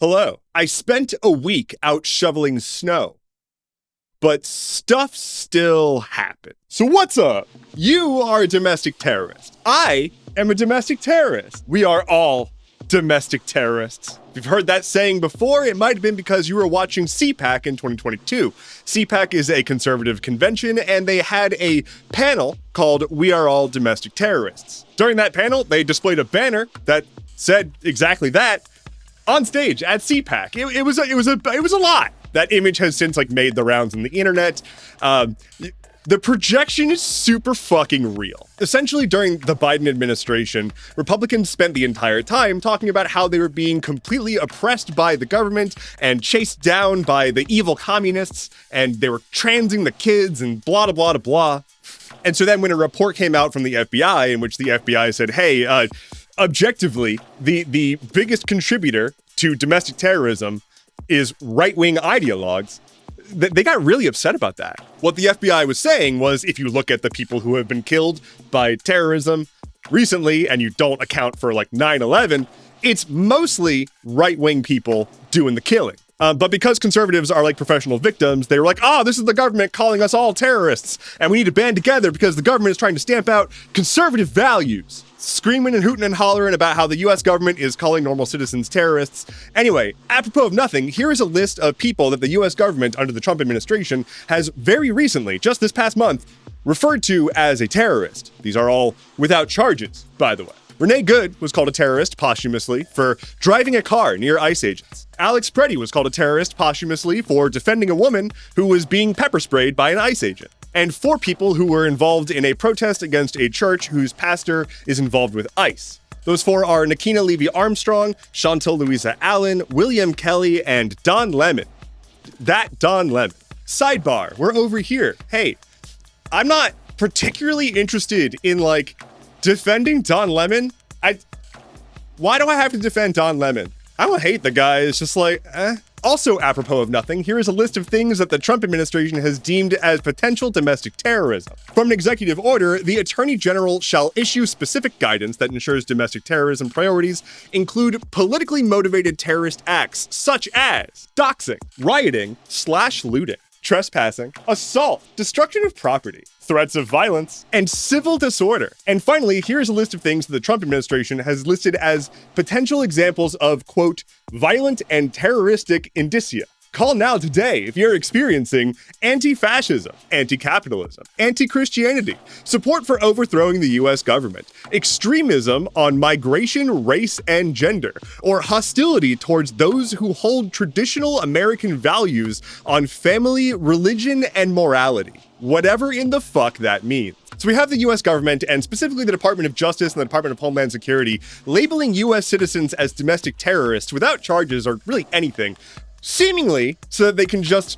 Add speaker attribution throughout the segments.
Speaker 1: Hello. I spent a week out shoveling snow, but stuff still happened. So what's up? You are a domestic terrorist. I am a domestic terrorist. We are all domestic terrorists. If you've heard that saying before, it might have been because you were watching CPAC in 2022. CPAC is a conservative convention, and they had a panel called We Are All Domestic Terrorists. During that panel, they displayed a banner that said exactly that on stage at CPAC. It was a lot. That image has since made the rounds on the internet. The projection is super fucking real. Essentially, during the Biden administration, Republicans spent the entire time talking about how they were being completely oppressed by the government and chased down by the evil communists, and they were transing the kids and blah, blah, blah, blah. And so then when a report came out from the FBI in which the FBI said, hey, objectively, the biggest contributor to domestic terrorism is right-wing ideologues, they got really upset about that. What the FBI was saying was, if you look at the people who have been killed by terrorism recently and you don't account for 9/11, it's mostly right-wing people doing the killing. But because conservatives are professional victims, they were like, oh, this is the government calling us all terrorists, and we need to band together because the government is trying to stamp out conservative values. Screaming and hooting and hollering about how the US government is calling normal citizens terrorists. Anyway, apropos of nothing, here is a list of people that the US government under the Trump administration has very recently, just this past month, referred to as a terrorist. These are all without charges, by the way. Renee Good was called a terrorist posthumously for driving a car near ICE agents. Alex Preddy was called a terrorist posthumously for defending a woman who was being pepper sprayed by an ICE agent. And 4 people who were involved in a protest against a church whose pastor is involved with ICE. Those 4 are Nikina Levy-Armstrong, Chantal Louisa Allen, William Kelly, and Don Lemon. That Don Lemon. Sidebar, we're over here. Hey, I'm not particularly interested in defending Don Lemon. Why do I have to defend Don Lemon? I don't hate the guy. It's just Also, apropos of nothing, here is a list of things that the Trump administration has deemed as potential domestic terrorism. From an executive order, the Attorney General shall issue specific guidance that ensures domestic terrorism priorities include politically motivated terrorist acts such as doxing, rioting / looting, trespassing, assault, destruction of property, threats of violence, and civil disorder. And finally, here's a list of things that the Trump administration has listed as potential examples of, quote, violent and terroristic indicia. Call now today if you're experiencing anti-fascism, anti-capitalism, anti-Christianity, support for overthrowing the US government, extremism on migration, race, and gender, or hostility towards those who hold traditional American values on family, religion, and morality. Whatever in the fuck that means. So we have the US government, and specifically the Department of Justice and the Department of Homeland Security, labeling US citizens as domestic terrorists without charges or really anything, seemingly so that they can just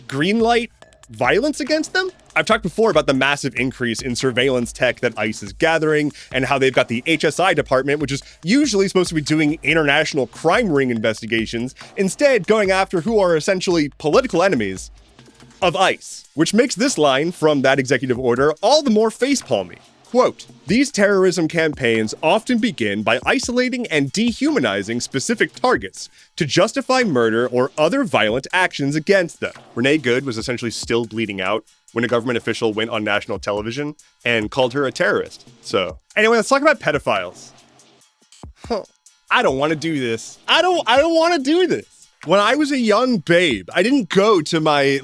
Speaker 1: greenlight violence against them. I've talked before about the massive increase in surveillance tech that ICE is gathering and how they've got the HSI department, which is usually supposed to be doing international crime ring investigations, instead going after who are essentially political enemies of ICE, which makes this line from that executive order all the more facepalmy. Quote, these terrorism campaigns often begin by isolating and dehumanizing specific targets to justify murder or other violent actions against them. Renee Good was essentially still bleeding out when a government official went on national television and called her a terrorist. So anyway, let's talk about pedophiles. I don't want to do this. I don't want to do this. When I was a young babe, I didn't go to my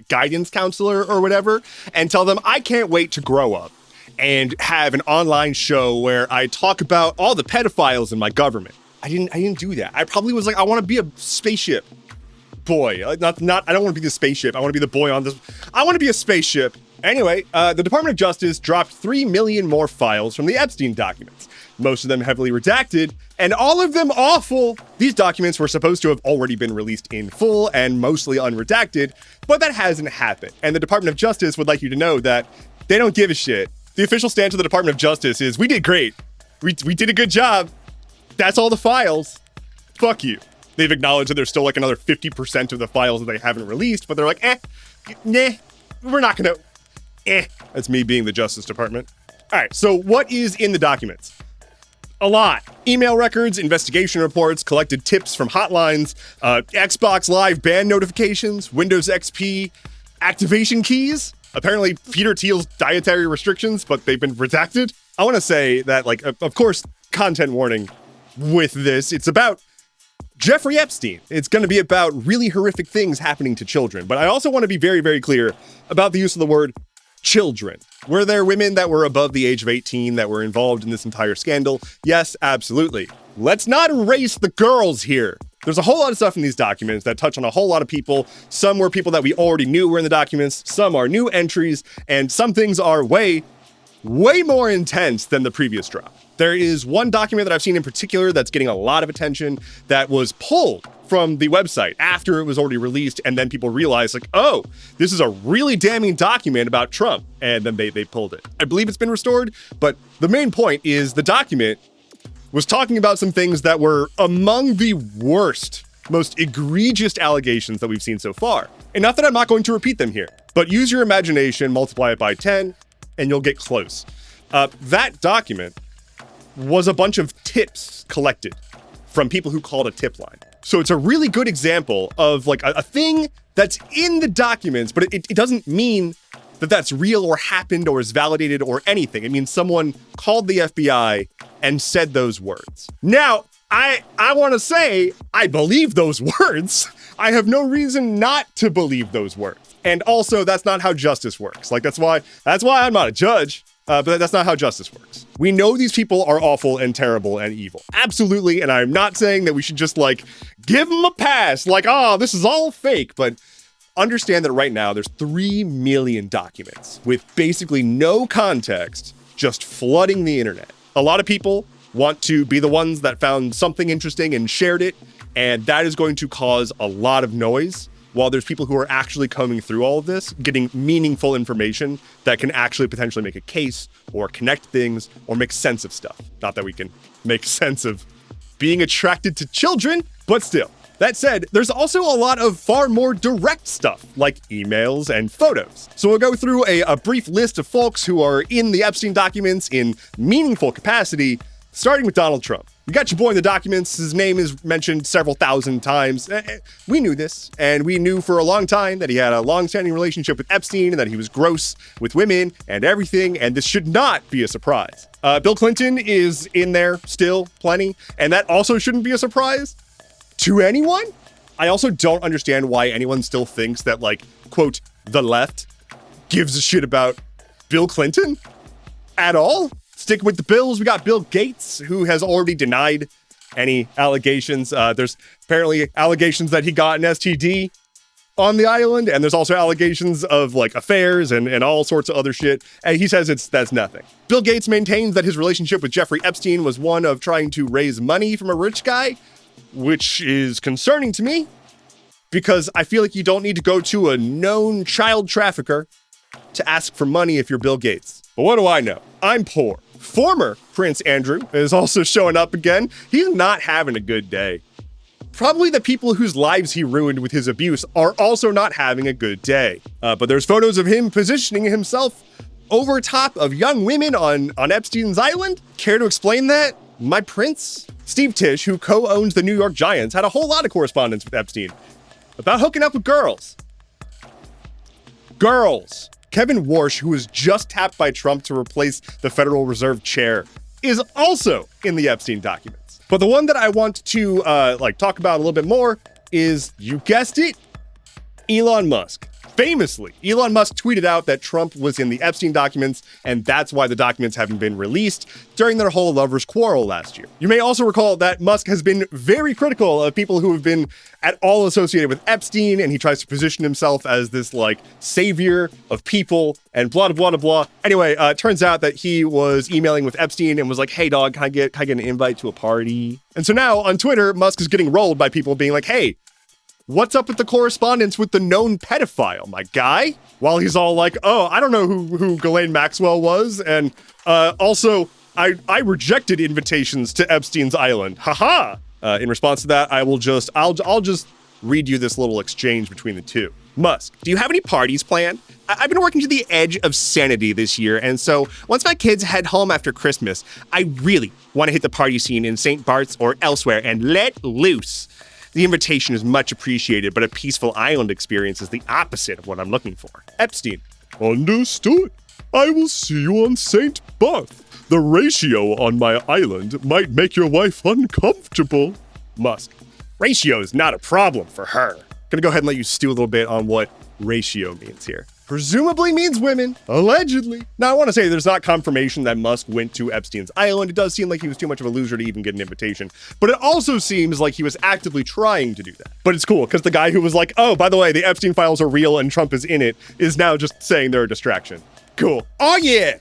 Speaker 1: guidance counselor or whatever and tell them I can't wait to grow up and have an online show where I talk about all the pedophiles in my government. I didn't do that. I probably was I want to be a spaceship boy. I don't want to be the spaceship. I want to be the boy on this. I want to be a spaceship. Anyway, the Department of Justice dropped 3 million more files from the Epstein documents, most of them heavily redacted, and all of them awful. These documents were supposed to have already been released in full and mostly unredacted, but that hasn't happened. And the Department of Justice would like you to know that they don't give a shit. The official stance of the Department of Justice is, we did great. We did a good job. That's all the files. Fuck you. They've acknowledged that there's still another 50% of the files that they haven't released, but they're nah, we're not gonna, That's me being the Justice Department. All right, so what is in the documents? A lot. Email records, investigation reports, collected tips from hotlines, Xbox Live ban notifications, Windows XP activation keys. Apparently Peter Thiel's dietary restrictions, but they've been redacted. I want to say that, like, of course, content warning with this. It's about Jeffrey Epstein. It's going to be about really horrific things happening to children. But I also want to be very, very clear about the use of the word children. Were there women that were above the age of 18 that were involved in this entire scandal? Yes, absolutely. Let's not erase the girls here. There's a whole lot of stuff in these documents that touch on a whole lot of people. Some were people that we already knew were in the documents. Some are new entries, and some things are way more intense than the previous drop. There is one document that I've seen in particular that's getting a lot of attention that was pulled from the website after it was already released, and then people realized, like, oh, this is a really damning document about Trump, and then they pulled it. I believe it's been restored, but the main point is the document was talking about some things that were among the worst, most egregious allegations that we've seen so far. And not that I'm not going to repeat them here, but use your imagination, multiply it by 10, and you'll get close. That document was a bunch of tips collected from people who called a tip line. So it's a really good example of like a thing that's in the documents, but it doesn't mean that that's real or happened or is validated or anything. It means someone called the FBI and said those words. Now, I want to say I believe those words. I have no reason not to believe those words. And also, that's not how justice works. Like, that's why I'm not a judge. But that's not how justice works. We know these people are awful and terrible and evil. Absolutely. And I'm not saying that we should just like give them a pass. Like, oh, this is all fake. But understand that right now there's 3 million documents with basically no context, just flooding the internet. A lot of people want to be the ones that found something interesting and shared it. And that is going to cause a lot of noise, while there's people who are actually combing through all of this, getting meaningful information that can actually potentially make a case or connect things or make sense of stuff. Not that we can make sense of being attracted to children, but still. That said, there's also a lot of far more direct stuff, like emails and photos. So we'll go through a brief list of folks who are in the Epstein documents in meaningful capacity, starting with Donald Trump. You got your boy in the documents. His name is mentioned several thousand times. We knew this, and we knew for a long time that he had a long-standing relationship with Epstein and that he was gross with women and everything, and this should not be a surprise. Bill Clinton is in there still, plenty, and that also shouldn't be a surprise to anyone. I also don't understand why anyone still thinks that, like, quote, the left gives a shit about Bill Clinton at all. Sticking with the Bills, we got Bill Gates, who has already denied any allegations. There's apparently allegations that he got an STD on the island, and there's also allegations of like affairs and all sorts of other shit. And he says that's nothing. Bill Gates maintains that his relationship with Jeffrey Epstein was one of trying to raise money from a rich guy, which is concerning to me because I feel like you don't need to go to a known child trafficker to ask for money if you're Bill Gates. But what do I know? I'm poor. Former Prince Andrew is also showing up again. He's not having a good day. Probably the people whose lives he ruined with his abuse are also not having a good day. But there's photos of him positioning himself over top of young women on Epstein's island. Care to explain that? My prince? Steve Tisch, who co-owns the New York Giants, had a whole lot of correspondence with Epstein about hooking up with girls. Girls. Kevin Warsh, who was just tapped by Trump to replace the Federal Reserve chair, is also in the Epstein documents. But the one that I want to talk about a little bit more is, you guessed it, Elon Musk. Famously, Elon Musk tweeted out that Trump was in the Epstein documents, and that's why the documents haven't been released during their whole lovers' quarrel last year. You may also recall that Musk has been very critical of people who have been at all associated with Epstein, and he tries to position himself as this, like, savior of people, and blah, blah, blah, blah. Anyway, it turns out that he was emailing with Epstein and was like, hey, dog, can I get an invite to a party? And so now, on Twitter, Musk is getting rolled by people being like, hey, what's up with the correspondence with the known pedophile, my guy? While he's all like, oh, I don't know who Ghislaine Maxwell was. And also, I rejected invitations to Epstein's island. Haha. In response to that, I'll just read you this little exchange between the two. Musk, do you have any parties planned? I've been working to the edge of sanity this year, and so once my kids head home after Christmas, I really want to hit the party scene in St. Bart's or elsewhere and let loose. The invitation is much appreciated, but a peaceful island experience is the opposite of what I'm looking for. Epstein, understood. I will see you on St. Barth. The ratio on my island might make your wife uncomfortable. Musk, ratio is not a problem for her. Gonna go ahead and let you stew a little bit on what ratio means here. Presumably means women, allegedly. Now, I want to say there's not confirmation that Musk went to Epstein's island. It does seem like he was too much of a loser to even get an invitation, but it also seems like he was actively trying to do that. But it's cool, because the guy who was like, oh, by the way, the Epstein files are real and Trump is in it, is now just saying they're a distraction. Cool. Oh yeah,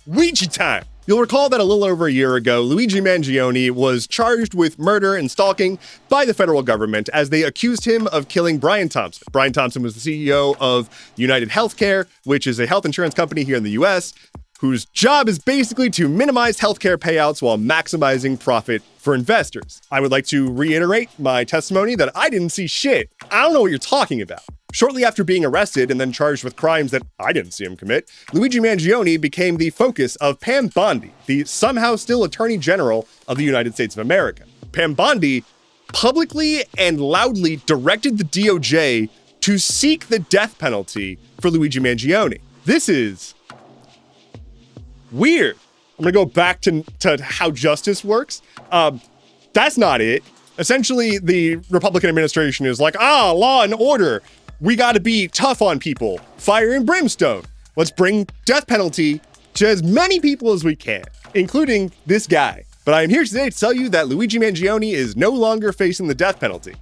Speaker 1: Weegee Time. You'll recall that a little over a year ago, Luigi Mangione was charged with murder and stalking by the federal government as they accused him of killing Brian Thompson. Brian Thompson was the CEO of United Healthcare, which is a health insurance company here in the US, whose job is basically to minimize healthcare payouts while maximizing profit for investors. I would like to reiterate my testimony that I didn't see shit. I don't know what you're talking about. Shortly after being arrested and then charged with crimes that I didn't see him commit, Luigi Mangione became the focus of Pam Bondi, the somehow still Attorney General of the United States of America. Pam Bondi publicly and loudly directed the DOJ to seek the death penalty for Luigi Mangione. This is weird. I'm gonna go back to how justice works. That's not it. Essentially, the Republican administration is like, law and order. We got to be tough on people. Fire and brimstone. Let's bring death penalty to as many people as we can, including this guy. But I am here today to tell you that Luigi Mangione is no longer facing the death penalty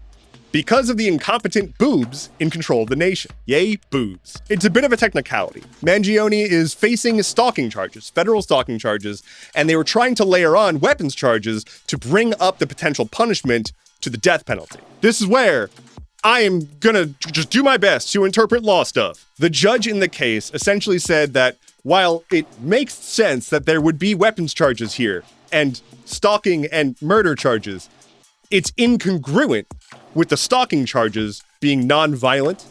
Speaker 1: because of the incompetent boobs in control of the nation. Yay, boobs. It's a bit of a technicality. Mangione is facing stalking charges, federal stalking charges, and they were trying to layer on weapons charges to bring up the potential punishment to the death penalty. This is where I am gonna just do my best to interpret law stuff. The judge in the case essentially said that while it makes sense that there would be weapons charges here and stalking and murder charges, it's incongruent with the stalking charges being non-violent,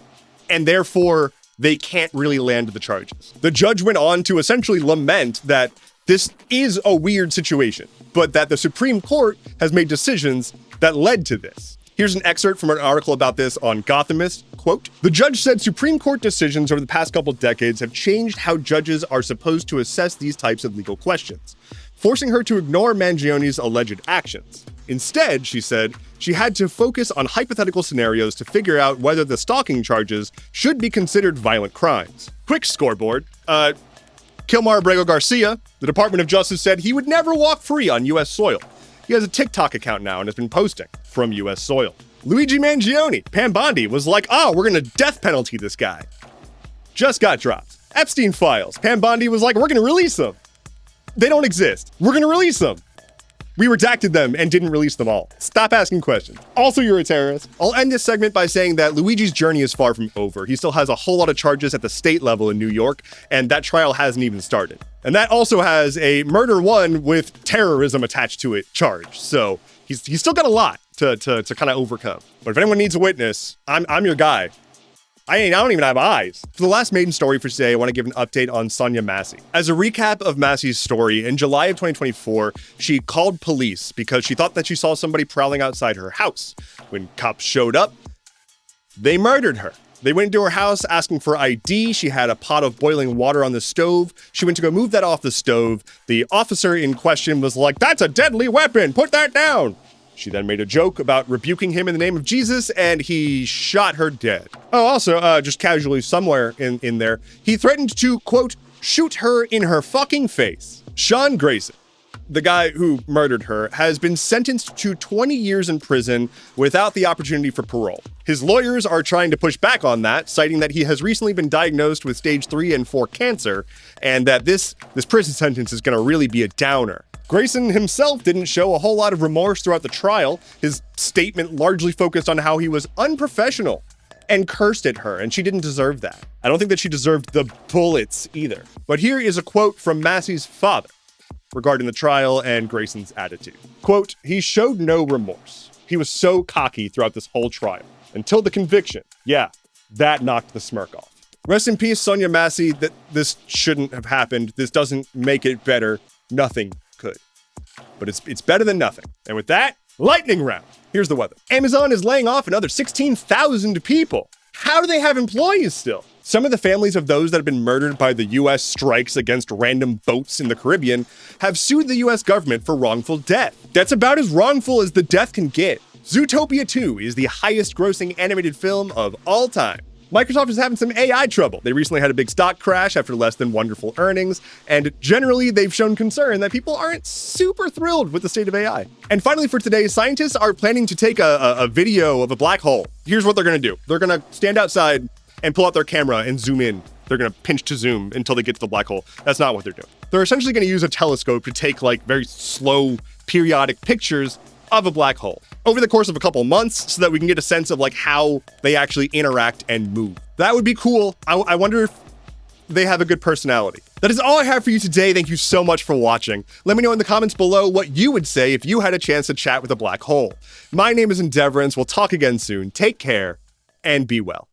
Speaker 1: and therefore they can't really land the charges. The judge went on to essentially lament that this is a weird situation, but that the Supreme Court has made decisions that led to this. Here's an excerpt from an article about this on Gothamist. Quote, the judge said Supreme Court decisions over the past couple decades have changed how judges are supposed to assess these types of legal questions, forcing her to ignore Mangione's alleged actions. Instead, she said, she had to focus on hypothetical scenarios to figure out whether the stalking charges should be considered violent crimes. Quick scoreboard. Kilmar Abrego Garcia, the Department of Justice said he would never walk free on U.S. soil. He has a TikTok account now and has been posting from U.S. soil. Luigi Mangione, Pam Bondi, was like, we're gonna death penalty this guy. Just got dropped. Epstein files. Pam Bondi was like, we're gonna release them. They don't exist. We're gonna release them. We redacted them and didn't release them all. Stop asking questions. Also, you're a terrorist. I'll end this segment by saying that Luigi's journey is far from over. He still has a whole lot of charges at the state level in New York, and that trial hasn't even started. And that also has a murder one with terrorism attached to it charge. So he's still got a lot to kind of overcome. But if anyone needs a witness, I'm your guy. I don't even have eyes. For the last maiden story for today, I want to give an update on Sonya Massey. As a recap of Massey's story, in July of 2024, she called police because she thought that she saw somebody prowling outside her house. When cops showed up, they murdered her. They went into her house asking for ID. She had a pot of boiling water on the stove. She went to go move that off the stove. The officer in question was like, "That's a deadly weapon, put that down." She then made a joke about rebuking him in the name of Jesus, and he shot her dead. Oh, also, just casually somewhere in there, he threatened to, quote, shoot her in her fucking face. Sean Grayson, the guy who murdered her, has been sentenced to 20 years in prison without the opportunity for parole. His lawyers are trying to push back on that, citing that he has recently been diagnosed with stage 3 and 4 cancer, and that this prison sentence is gonna really be a downer. Grayson himself didn't show a whole lot of remorse throughout the trial. His statement largely focused on how he was unprofessional and cursed at her, and she didn't deserve that. I don't think that she deserved the bullets either. But here is a quote from Massey's father regarding the trial and Grayson's attitude. Quote, he showed no remorse. He was so cocky throughout this whole trial. Until the conviction. Yeah, That knocked the smirk off. Rest in peace, Sonya Massey. That this shouldn't have happened. This doesn't make it better. Nothing could. But it's better than nothing. And with that, lightning round. Here's the weather. Amazon is laying off another 16,000 people. How do they have employees still? Some of the families of those that have been murdered by the US strikes against random boats in the Caribbean have sued the US government for wrongful death. That's about as wrongful as the death can get. Zootopia 2 is the highest grossing animated film of all time. Microsoft is having some AI trouble. They recently had a big stock crash after less than wonderful earnings, and generally they've shown concern that people aren't super thrilled with the state of AI. And finally for today, scientists are planning to take a video of a black hole. Here's what they're gonna do. They're gonna stand outside and pull out their camera and zoom in. They're gonna pinch to zoom until they get to the black hole. That's not what they're doing. They're essentially gonna use a telescope to take like very slow periodic pictures of a black hole over the course of a couple months so that we can get a sense of like how they actually interact and move. That would be cool. I wonder if they have a good personality. That is all I have for you today. Thank you so much for watching. Let me know in the comments below what you would say if you had a chance to chat with a black hole. My name is Endeavorance. We'll talk again soon. Take care and be well.